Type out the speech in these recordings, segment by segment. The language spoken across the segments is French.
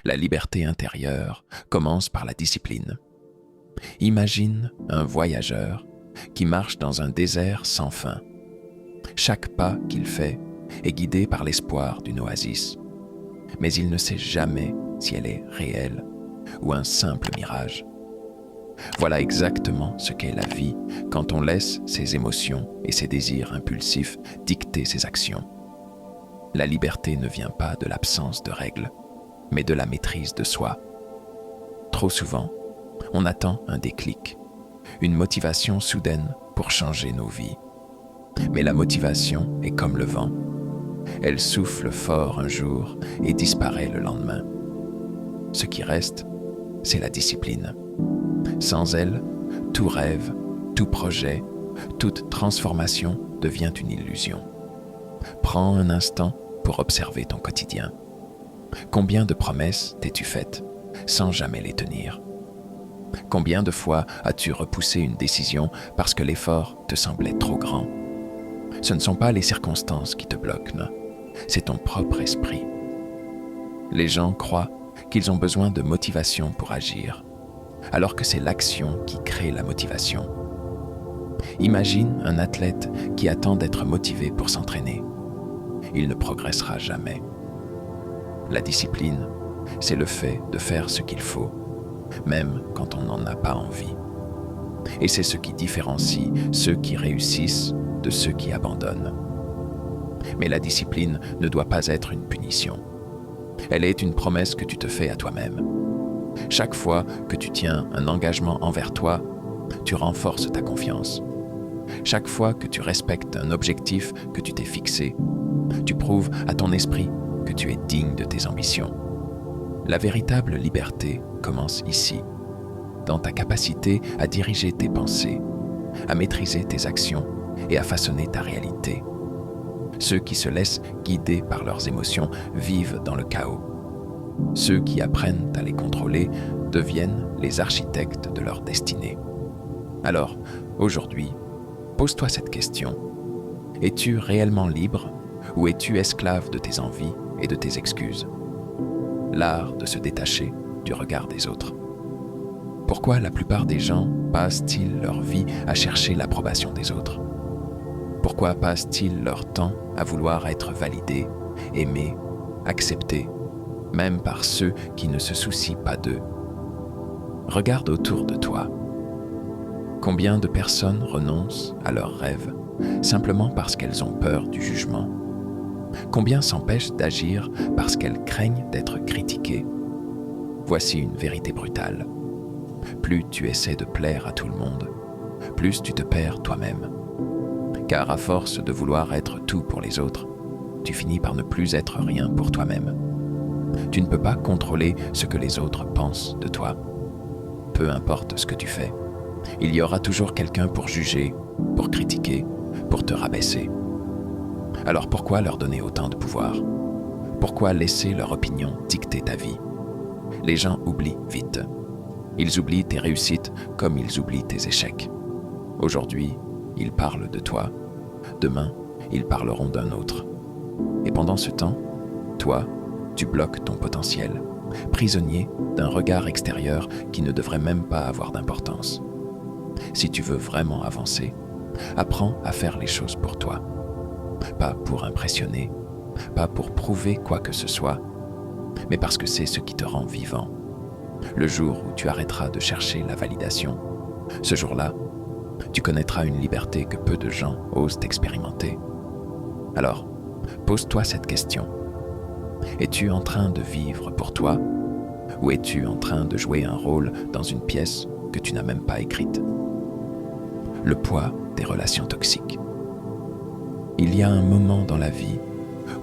La liberté intérieure commence par la discipline. Imagine un voyageur qui marche dans un désert sans fin. Chaque pas qu'il fait est guidé par l'espoir d'une oasis. Mais il ne sait jamais si elle est réelle ou un simple mirage. Voilà exactement ce qu'est la vie quand on laisse ses émotions et ses désirs impulsifs dicter ses actions. La liberté ne vient pas de l'absence de règles, mais de la maîtrise de soi. Trop souvent, on attend un déclic, une motivation soudaine pour changer nos vies. Mais la motivation est comme le vent. Elle souffle fort un jour et disparaît le lendemain. Ce qui reste, c'est la discipline. Sans elle, tout rêve, tout projet, toute transformation devient une illusion. Prends un instant pour observer ton quotidien. Combien de promesses t'es-tu faites sans jamais les tenir? Combien de fois as-tu repoussé une décision parce que l'effort te semblait trop grand? Ce ne sont pas les circonstances qui te bloquent, non. C'est ton propre esprit. Les gens croient qu'ils ont besoin de motivation pour agir, alors que c'est l'action qui crée la motivation. Imagine un athlète qui attend d'être motivé pour s'entraîner. Il ne progressera jamais. La discipline, c'est le fait de faire ce qu'il faut, même quand on n'en a pas envie. Et c'est ce qui différencie ceux qui réussissent de ceux qui abandonnent. Mais la discipline ne doit pas être une punition. Elle est une promesse que tu te fais à toi-même. Chaque fois que tu tiens un engagement envers toi, tu renforces ta confiance. Chaque fois que tu respectes un objectif que tu t'es fixé, tu prouves à ton esprit que tu es digne de tes ambitions. La véritable liberté commence ici, dans ta capacité à diriger tes pensées, à maîtriser tes actions et à façonner ta réalité. Ceux qui se laissent guider par leurs émotions vivent dans le chaos. Ceux qui apprennent à les contrôler deviennent les architectes de leur destinée. Alors, aujourd'hui, pose-toi cette question. Es-tu réellement libre ou es-tu esclave de tes envies et de tes excuses? L'art de se détacher du regard des autres. Pourquoi la plupart des gens passent-ils leur vie à chercher l'approbation des autres? Pourquoi passent-ils leur temps à vouloir être validés, aimés, acceptés, même par ceux qui ne se soucient pas d'eux? Regarde autour de toi. Combien de personnes renoncent à leurs rêves simplement parce qu'elles ont peur du jugement? Combien s'empêchent d'agir parce qu'elles craignent d'être critiquées? Voici une vérité brutale. Plus tu essaies de plaire à tout le monde, plus tu te perds toi-même. Car à force de vouloir être tout pour les autres, tu finis par ne plus être rien pour toi-même. Tu ne peux pas contrôler ce que les autres pensent de toi. Peu importe ce que tu fais, il y aura toujours quelqu'un pour juger, pour critiquer, pour te rabaisser. Alors pourquoi leur donner autant de pouvoir? Pourquoi laisser leur opinion dicter ta vie? Les gens oublient vite. Ils oublient tes réussites comme ils oublient tes échecs. Aujourd'hui, ils parlent de toi. Demain, ils parleront d'un autre. Et pendant ce temps, toi, tu bloques ton potentiel, prisonnier d'un regard extérieur qui ne devrait même pas avoir d'importance. Si tu veux vraiment avancer, apprends à faire les choses pour toi. Pas pour impressionner, pas pour prouver quoi que ce soit, mais parce que c'est ce qui te rend vivant. Le jour où tu arrêteras de chercher la validation, ce jour-là, tu connaîtras une liberté que peu de gens osent expérimenter. Alors, pose-toi cette question. Es-tu en train de vivre pour toi ou es-tu en train de jouer un rôle dans une pièce que tu n'as même pas écrite? Le poids des relations toxiques. Il y a un moment dans la vie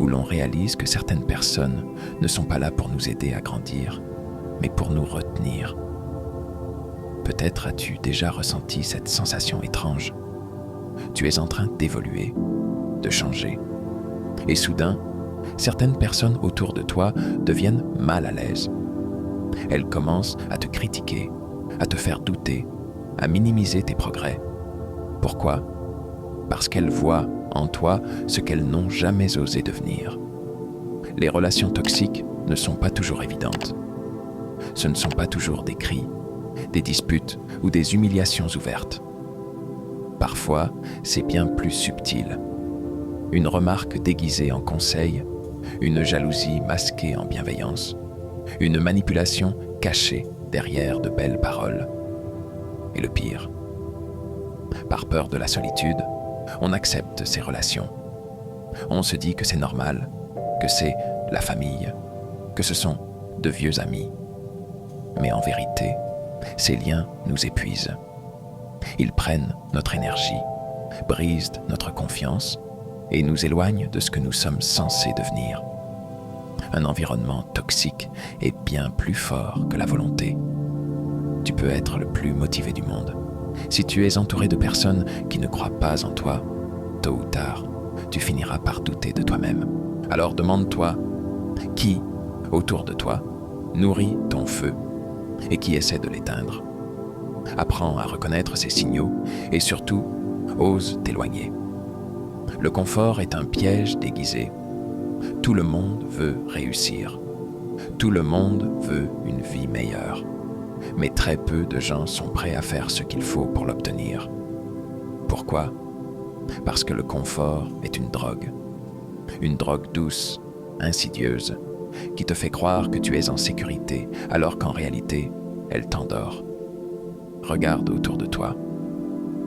où l'on réalise que certaines personnes ne sont pas là pour nous aider à grandir, mais pour nous retenir. Peut-être as-tu déjà ressenti cette sensation étrange. Tu es en train d'évoluer, de changer. Et soudain, certaines personnes autour de toi deviennent mal à l'aise. Elles commencent à te critiquer, à te faire douter, à minimiser tes progrès. Pourquoi? Parce qu'elles voient en toi ce qu'elles n'ont jamais osé devenir. Les relations toxiques ne sont pas toujours évidentes. ce ne sont pas toujours des cris, des disputes ou des humiliations ouvertes. Parfois, c'est bien plus subtil. Une remarque déguisée en conseil, une jalousie masquée en bienveillance, une manipulation cachée derrière de belles paroles. Et le pire, par peur de la solitude, on accepte ces relations. On se dit que c'est normal, que c'est la famille, que ce sont de vieux amis. Mais en vérité, ces liens nous épuisent. Ils prennent notre énergie, brisent notre confiance et nous éloignent de ce que nous sommes censés devenir. Un environnement toxique est bien plus fort que la volonté. Tu peux être le plus motivé du monde. Si tu es entouré de personnes qui ne croient pas en toi, tôt ou tard, tu finiras par douter de toi-même. Alors demande-toi, qui, autour de toi, nourrit ton feu et qui essaie de l'éteindre? Apprends à reconnaître ces signaux et surtout, ose t'éloigner. Le confort est un piège déguisé. Tout le monde veut réussir. Tout le monde veut une vie meilleure. Mais très peu de gens sont prêts à faire ce qu'il faut pour l'obtenir. Pourquoi? Parce que le confort est une drogue. Une drogue douce, insidieuse, qui te fait croire que tu es en sécurité, alors qu'en réalité, elle t'endort. Regarde autour de toi.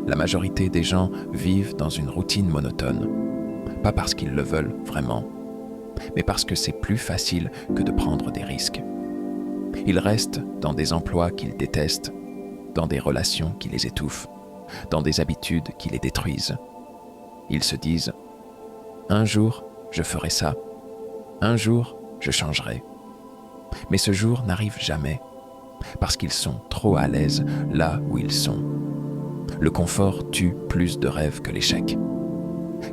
La majorité des gens vivent dans une routine monotone, pas parce qu'ils le veulent vraiment, mais parce que c'est plus facile que de prendre des risques. Ils restent dans des emplois qu'ils détestent, dans des relations qui les étouffent, dans des habitudes qui les détruisent. Ils se disent « Un jour, je ferai ça. Un jour, je changerai. » Mais ce jour n'arrive jamais, parce qu'ils sont trop à l'aise là où ils sont. Le confort tue plus de rêves que l'échec,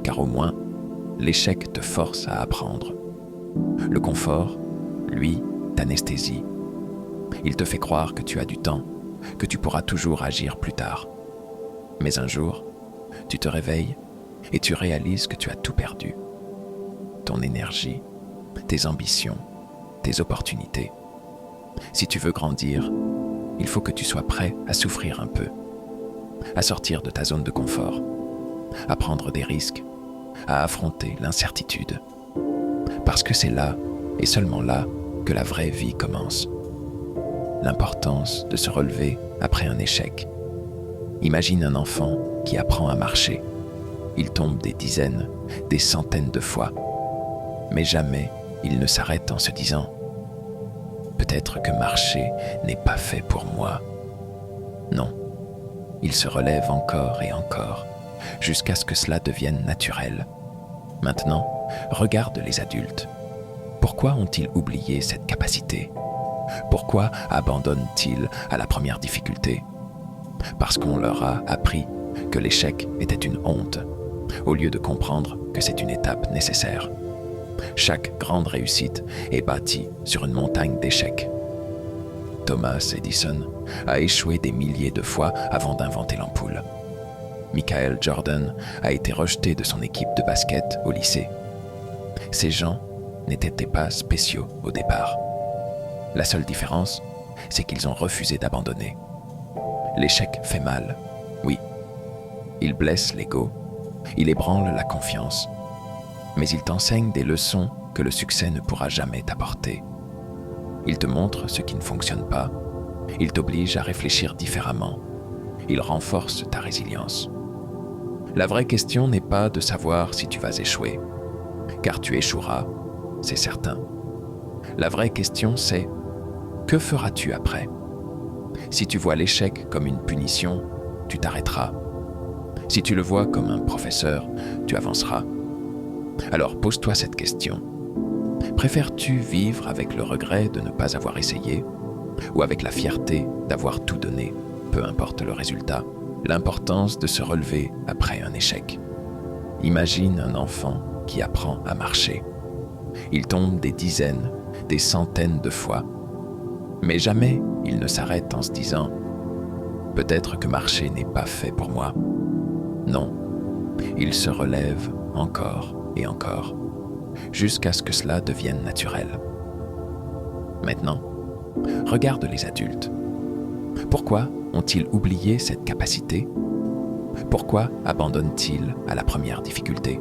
car au moins, l'échec te force à apprendre. Le confort, lui, t'anesthésie. Il te fait croire que tu as du temps, que tu pourras toujours agir plus tard. Mais un jour, tu te réveilles et tu réalises que tu as tout perdu. Ton énergie, tes ambitions, tes opportunités. Si tu veux grandir, il faut que tu sois prêt à souffrir un peu, à sortir de ta zone de confort, à prendre des risques, à affronter l'incertitude. Parce que c'est là, et seulement là, que la vraie vie commence. L'importance de se relever après un échec. Imagine un enfant qui apprend à marcher. Il tombe des dizaines, des centaines de fois. Mais jamais il ne s'arrête en se disant « Peut-être que marcher n'est pas fait pour moi. » Non, il se relève encore et encore, jusqu'à ce que cela devienne naturel. Maintenant, regarde les adultes. Pourquoi ont-ils oublié cette capacité? Pourquoi abandonnent-ils à la première difficulté? Parce qu'on leur a appris que l'échec était une honte, au lieu de comprendre que c'est une étape nécessaire. Chaque grande réussite est bâtie sur une montagne d'échecs. Thomas Edison a échoué des milliers de fois avant d'inventer l'ampoule. Michael Jordan a été rejeté de son équipe de basket au lycée. Ces gens n'étaient pas spéciaux au départ. La seule différence, c'est qu'ils ont refusé d'abandonner. L'échec fait mal, oui. Il blesse l'ego, il ébranle la confiance, mais il t'enseigne des leçons que le succès ne pourra jamais t'apporter. Il te montre ce qui ne fonctionne pas, il t'oblige à réfléchir différemment, il renforce ta résilience. La vraie question n'est pas de savoir si tu vas échouer, car tu échoueras, c'est certain. La vraie question c'est: que feras-tu après? Si tu vois l'échec comme une punition, tu t'arrêteras. Si tu le vois comme un professeur, tu avanceras. Alors pose-toi cette question. Préfères-tu vivre avec le regret de ne pas avoir essayé, ou avec la fierté d'avoir tout donné, peu importe le résultat? L'importance de se relever après un échec. Imagine un enfant qui apprend à marcher. Il tombe des dizaines, des centaines de fois, mais jamais il ne s'arrête en se disant « Peut-être que marcher n'est pas fait pour moi ». Non, il se relève encore et encore, jusqu'à ce que cela devienne naturel. Maintenant, Regarde les adultes. Pourquoi ont-ils oublié cette capacité? Pourquoi abandonnent-ils à la première difficulté?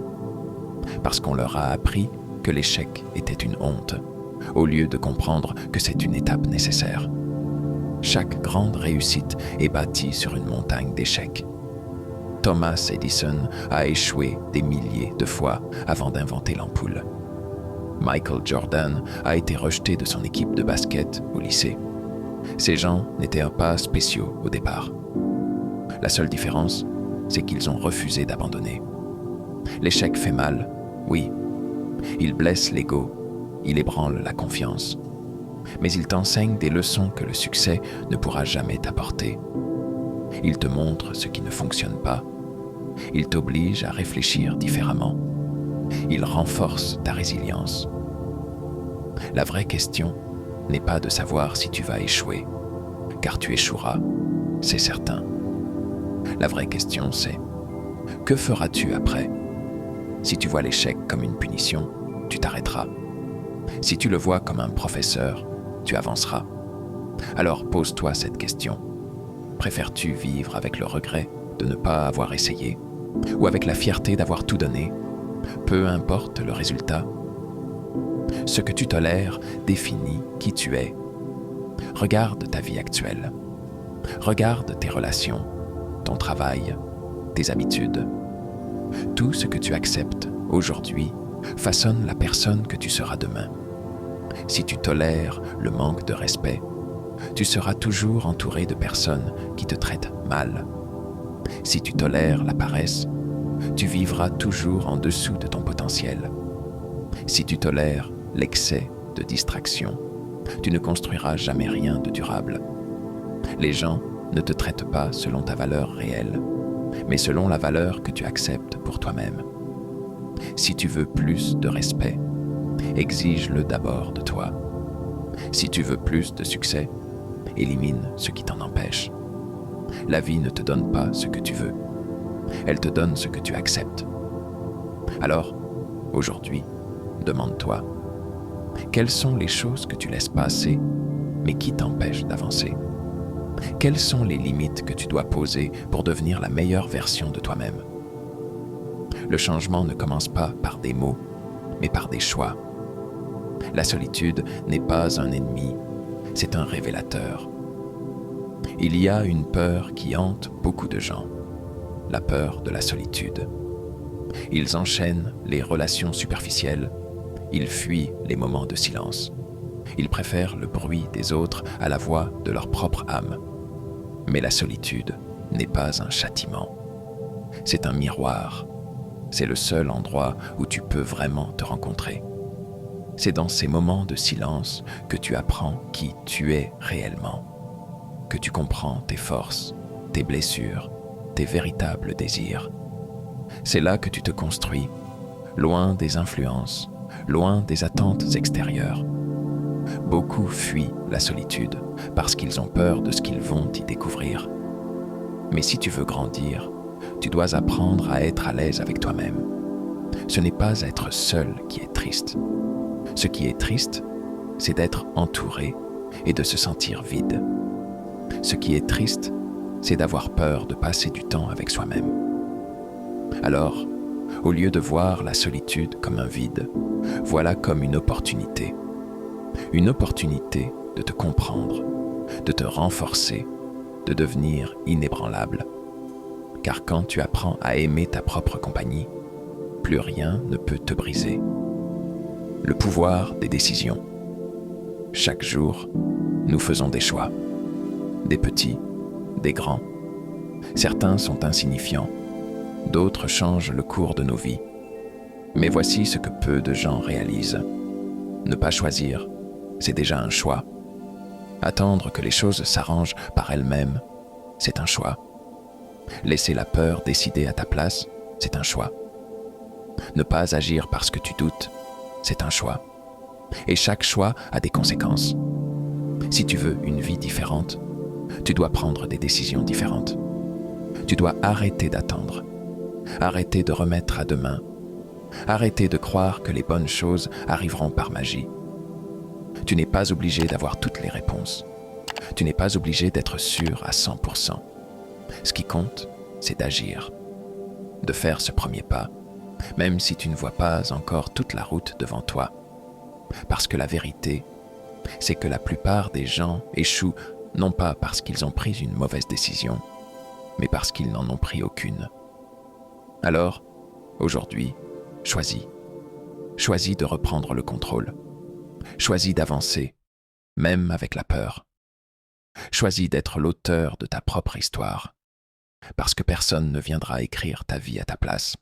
Parce qu'on leur a appris que l'échec était une honte, au lieu de comprendre que c'est une étape nécessaire. Chaque grande réussite est bâtie sur une montagne d'échecs. Thomas Edison a échoué des milliers de fois avant d'inventer l'ampoule. Michael Jordan a été rejeté de son équipe de basket au lycée. Ces gens n'étaient pas spéciaux au départ. La seule différence, c'est qu'ils ont refusé d'abandonner. L'échec fait mal, oui. Il blesse l'ego, il ébranle la confiance. Mais il t'enseigne des leçons que le succès ne pourra jamais t'apporter. Il te montre ce qui ne fonctionne pas. Il t'oblige à réfléchir différemment. Il renforce ta résilience. La vraie question n'est pas de savoir si tu vas échouer, car tu échoueras, c'est certain. La vraie question c'est, que feras-tu après? Si tu vois l'échec comme une punition, tu t'arrêteras. Si tu le vois comme un professeur, tu avanceras. Alors pose-toi cette question. Préfères-tu vivre avec le regret de ne pas avoir essayé, ou avec la fierté d'avoir tout donné, peu importe le résultat? Ce que tu tolères définit qui tu es. Regarde ta vie actuelle. Regarde tes relations, ton travail, tes habitudes. Tout ce que tu acceptes aujourd'hui façonne la personne que tu seras demain. Si tu tolères le manque de respect, tu seras toujours entouré de personnes qui te traitent mal. Si tu tolères la paresse, tu vivras toujours en dessous de ton potentiel. Si tu tolères l'excès de distraction, tu ne construiras jamais rien de durable. Les gens ne te traitent pas selon ta valeur réelle, mais selon la valeur que tu acceptes pour toi-même. Si tu veux plus de respect, exige-le d'abord de toi. Si tu veux plus de succès, élimine ce qui t'en empêche. La vie ne te donne pas ce que tu veux. Elle te donne ce que tu acceptes. Alors, aujourd'hui, demande-toi, quelles sont les choses que tu laisses passer, mais qui t'empêchent d'avancer? Quelles sont les limites que tu dois poser pour devenir la meilleure version de toi-même? Le changement ne commence pas par des mots, mais par des choix. La solitude n'est pas un ennemi, c'est un révélateur. Il y a une peur qui hante beaucoup de gens, la peur de la solitude. Ils enchaînent les relations superficielles, ils fuient les moments de silence. Ils préfèrent le bruit des autres à la voix de leur propre âme. Mais la solitude n'est pas un châtiment. C'est un miroir. C'est le seul endroit où tu peux vraiment te rencontrer. C'est dans ces moments de silence que tu apprends qui tu es réellement, que tu comprends tes forces, tes blessures, tes véritables désirs. C'est là que tu te construis, loin des influences, loin des attentes extérieures. Beaucoup fuient la solitude parce qu'ils ont peur de ce qu'ils vont y découvrir. Mais si tu veux grandir, tu dois apprendre à être à l'aise avec toi-même. Ce n'est pas être seul qui est triste. Ce qui est triste, c'est d'être entouré et de se sentir vide. Ce qui est triste, c'est d'avoir peur de passer du temps avec soi-même. Alors, au lieu de voir la solitude comme un vide, voilà comme une opportunité. Une opportunité de te comprendre, de te renforcer, de devenir inébranlable. Car quand tu apprends à aimer ta propre compagnie, plus rien ne peut te briser. Le pouvoir des décisions. Chaque jour, nous faisons des choix. Des petits, des grands. Certains sont insignifiants, d'autres changent le cours de nos vies. Mais voici ce que peu de gens réalisent. Ne pas choisir, c'est déjà un choix. Attendre que les choses s'arrangent par elles-mêmes, c'est un choix. Laisser la peur décider à ta place, c'est un choix. Ne pas agir parce que tu doutes, c'est un choix. Et chaque choix a des conséquences. Si tu veux une vie différente, tu dois prendre des décisions différentes. Tu dois arrêter d'attendre, arrêter de remettre à demain, arrêter de croire que les bonnes choses arriveront par magie. Tu n'es pas obligé d'avoir toutes les réponses. Tu n'es pas obligé d'être sûr à 100%. Ce qui compte, c'est d'agir, de faire ce premier pas, même si tu ne vois pas encore toute la route devant toi. Parce que la vérité, c'est que la plupart des gens échouent non pas parce qu'ils ont pris une mauvaise décision, mais parce qu'ils n'en ont pris aucune. Alors, aujourd'hui, choisis. Choisis de reprendre le contrôle. Choisis d'avancer, même avec la peur. Choisis d'être l'auteur de ta propre histoire, parce que personne ne viendra écrire ta vie à ta place.